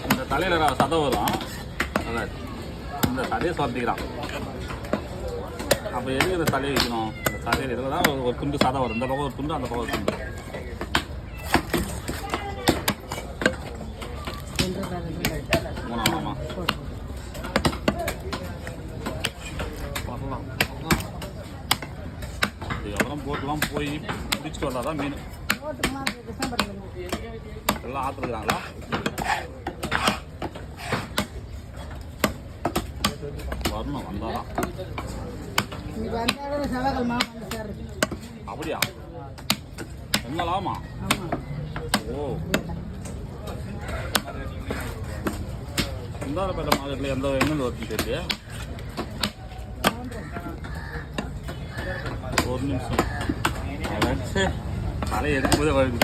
இந்த தலையில் சதை வரும், இந்த சதையை சொத்திக்கிறான். அப்போ எதுக்கு இந்த தலையை வைக்கணும்? இந்த சதையில் இருக்கிறதா ஒரு துண்டு சதை வரும், இந்த பக்கம் ஒரு துண்டு, அந்த பக்கம் ஒரு துண்டு. ஆமாம் வரலாம். அதுக்கப்புறம் போட்டுலாம் போய் பிடிச்சிட்டு வந்தால் தான் மீன். எல்லாம் ஆற்றுருக்காங்களா? வரணும், வந்தாதான். அப்படியா? என்னலாமா? ஓ, குந்தாரப்பேட்டை மார்க்கெட்டில் எங்கேருந்து வருதுன்னு தெரியல. ஒரு நிமிஷம் தலையை எடுக்கும்போதே வருது.